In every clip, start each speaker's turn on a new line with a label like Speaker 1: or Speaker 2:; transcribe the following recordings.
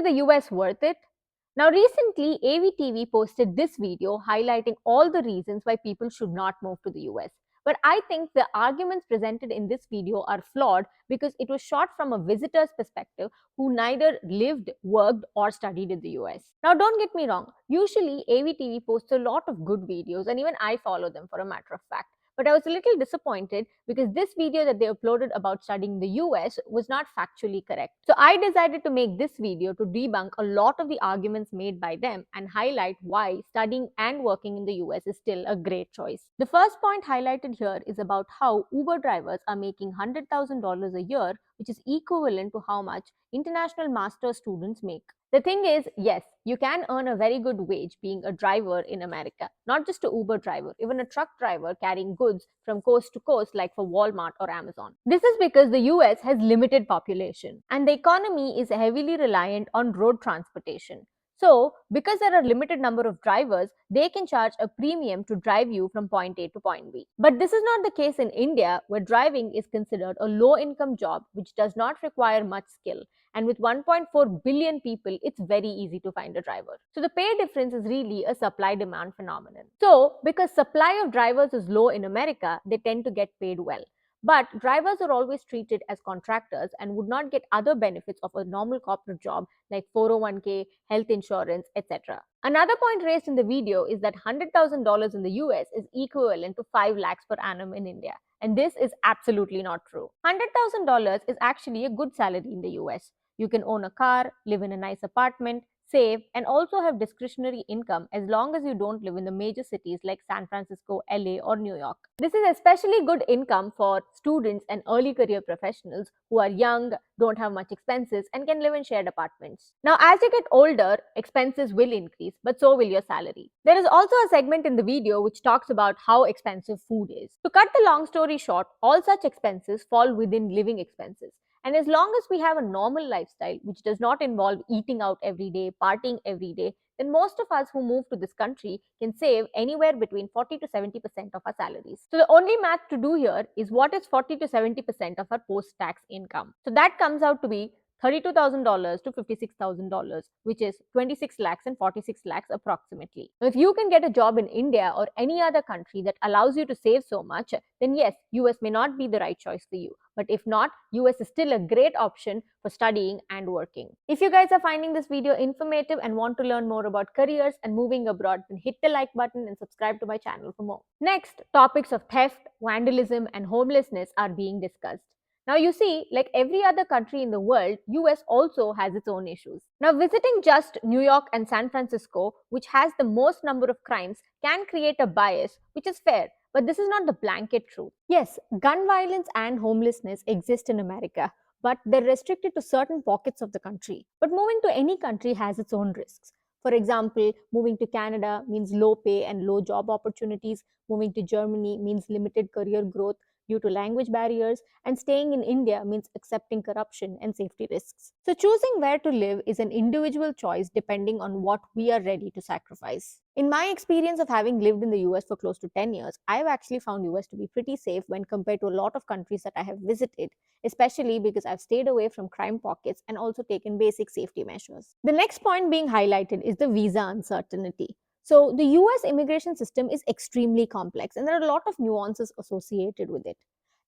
Speaker 1: to the US worth it? Now, recently, Aevy TV posted this video highlighting all the reasons why people should not move to the US. But I think the arguments presented in this video are flawed because it was shot from a visitor's perspective who neither lived, worked, or studied in the US. Now, don't get me wrong, usually Aevy TV posts a lot of good videos, and even I follow them for a matter of fact. But I was a little disappointed because this video that they uploaded about studying the US was not factually correct. So I decided to make this video to debunk a lot of the arguments made by them and highlight why studying and working in the US is still a great choice. The first point highlighted here is about how Uber drivers are making $100,000 a year, which is equivalent to how much international master's students make. The thing is, yes, you can earn a very good wage being a driver in America. Not just a Uber driver, even a truck driver carrying goods from coast to coast like for Walmart or Amazon. This is because the US has limited population and the economy is heavily reliant on road transportation. So, because there are limited number of drivers, they can charge a premium to drive you from point A to point B. But this is not the case in India, where driving is considered a low income job which does not require much skill. And with 1.4 billion people, it's very easy to find a driver. So the pay difference is really a supply demand phenomenon. So because supply of drivers is low in America, they tend to get paid well. But drivers are always treated as contractors and would not get other benefits of a normal corporate job like 401k, health insurance, etc. Another point raised in the video is that $100,000 in the US is equivalent to 5 lakhs per annum in India. And this is absolutely not true. $100,000 is actually a good salary in the US. You can own a car, live in a nice apartment, save, and also have discretionary income as long as you don't live in the major cities like San Francisco, LA, or New York. This is especially good income for students and early career professionals who are young, don't have much expenses, and can live in shared apartments. Now, as you get older, expenses will increase, but so will your salary. There is also a segment in the video which talks about how expensive food is. To cut the long story short, all such expenses fall within living expenses. And as long as we have a normal lifestyle, which does not involve eating out every day, partying every day, then most of us who move to this country can save anywhere between 40 to 70% of our salaries. So the only math to do here is what is 40 to 70% of our post-tax income. So that comes out to be $32,000 to $56,000, which is 26 lakhs and 46 lakhs approximately. Now, if you can get a job in India or any other country that allows you to save so much, then yes, US may not be the right choice for you. But if not, US is still a great option for studying and working. If you guys are finding this video informative and want to learn more about careers and moving abroad, then hit the like button and subscribe to my channel for more. Next, topics of theft, vandalism, and homelessness are being discussed. Now you see, like every other country in the world, US also has its own issues. Now visiting just New York and San Francisco, which has the most number of crimes, can create a bias, which is fair. But this is not the blanket truth. Yes, gun violence and homelessness exist in America, but they're restricted to certain pockets of the country. But moving to any country has its own risks. For example, moving to Canada means low pay and low job opportunities. Moving to Germany means limited career growth due to language barriers, and staying in India means accepting corruption and safety risks. So choosing where to live is an individual choice depending on what we are ready to sacrifice. In my experience of having lived in the US for close to 10 years, I've actually found US to be pretty safe when compared to a lot of countries that I have visited, especially because I've stayed away from crime pockets and also taken basic safety measures. The next point being highlighted is the visa uncertainty. So the US immigration system is extremely complex and there are a lot of nuances associated with it.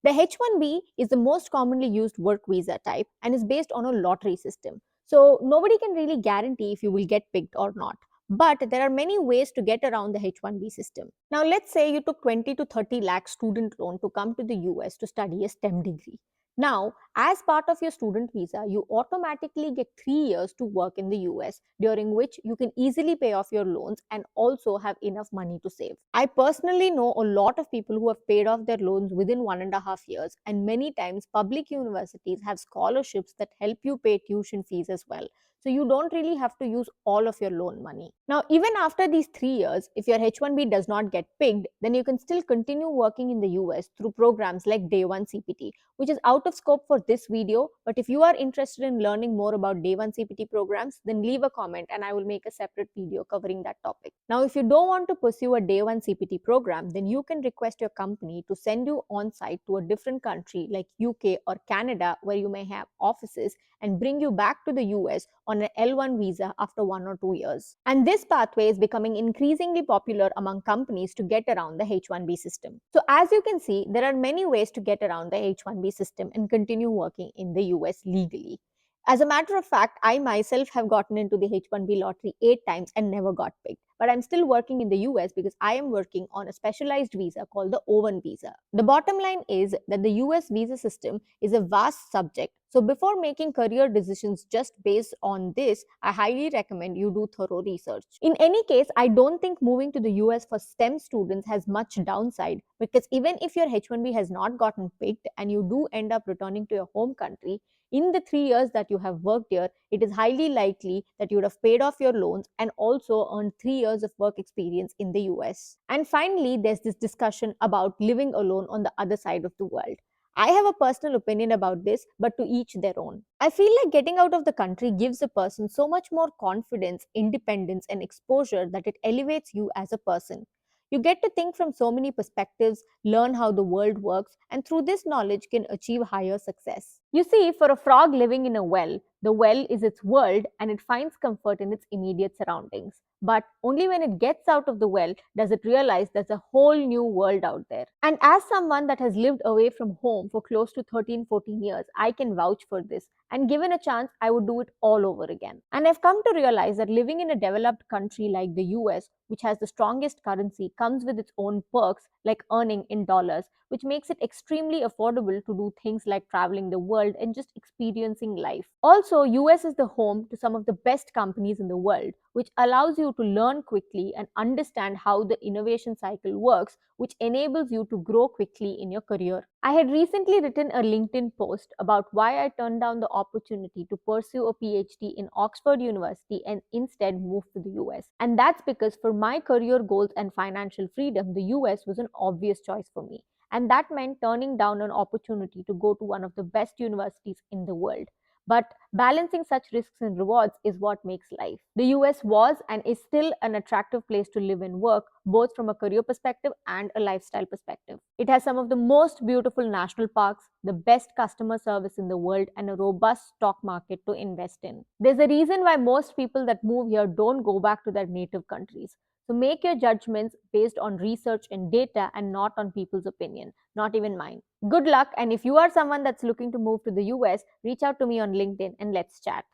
Speaker 1: The H-1B is the most commonly used work visa type and is based on a lottery system. So nobody can really guarantee if you will get picked or not. But there are many ways to get around the H-1B system. Now let's say you took 20 to 30 lakh student loan to come to the US to study a STEM degree. Now, as part of your student visa, you automatically get 3 years to work in the US, during which you can easily pay off your loans and also have enough money to save. I personally know a lot of people who have paid off their loans within 1.5 years, and many times public universities have scholarships that help you pay tuition fees as well. So you don't really have to use all of your loan money. Now, even after these 3 years, if your H-1B does not get picked, then you can still continue working in the US through programs like Day 1 CPT, which is out of scope for this video, but if you are interested in learning more about Day 1 CPT programs, then leave a comment and I will make a separate video covering that topic. Now, if you don't want to pursue a Day 1 CPT program, then you can request your company to send you on site to a different country like UK or Canada where you may have offices and bring you back to the US on an L1 visa after 1 or 2 years. And this pathway is becoming increasingly popular among companies to get around the H1B system. So as you can see, there are many ways to get around the H1B system and continue working in the US legally. As a matter of fact, I myself have gotten into the H1B lottery 8 times and never got picked. But I'm still working in the US because I am working on a specialized visa called the O1 visa. The bottom line is that the US visa system is a vast subject. So before making career decisions just based on this, I highly recommend you do thorough research. In any case, I don't think moving to the US for STEM students has much downside because even if your H1B has not gotten picked and you do end up returning to your home country, in the 3 years that you have worked here, it is highly likely that you would have paid off your loans and also earned 3 years of work experience in the US. And finally, there's this discussion about living alone on the other side of the world. I have a personal opinion about this, but to each their own. I feel like getting out of the country gives a person so much more confidence, independence, and exposure that it elevates you as a person. You get to think from so many perspectives, learn how the world works, and through this knowledge can achieve higher success. You see, for a frog living in a well, the well is its world and it finds comfort in its immediate surroundings. But only when it gets out of the well does it realize there's a whole new world out there. And as someone that has lived away from home for close to 13-14 years, I can vouch for this. And given a chance, I would do it all over again. And I've come to realize that living in a developed country like the US, which has the strongest currency, comes with its own perks like earning in dollars, which makes it extremely affordable to do things like traveling the world and just experiencing life. Also, US is the home to some of the best companies in the world, which allows you to learn quickly and understand how the innovation cycle works, which enables you to grow quickly in your career. I had recently written a LinkedIn post about why I turned down the opportunity to pursue a PhD in Oxford University and instead moved to the US. And that's because for my career goals and financial freedom, the US was an obvious choice for me. And that meant turning down an opportunity to go to one of the best universities in the world. But balancing such risks and rewards is what makes life. The US was and is still an attractive place to live and work, both from a career perspective and a lifestyle perspective. It has some of the most beautiful national parks, the best customer service in the world, and a robust stock market to invest in. There's a reason why most people that move here don't go back to their native countries. So make your judgments based on research and data and not on people's opinion, not even mine. Good luck, and if you are someone that's looking to move to the US, reach out to me on LinkedIn and let's chat.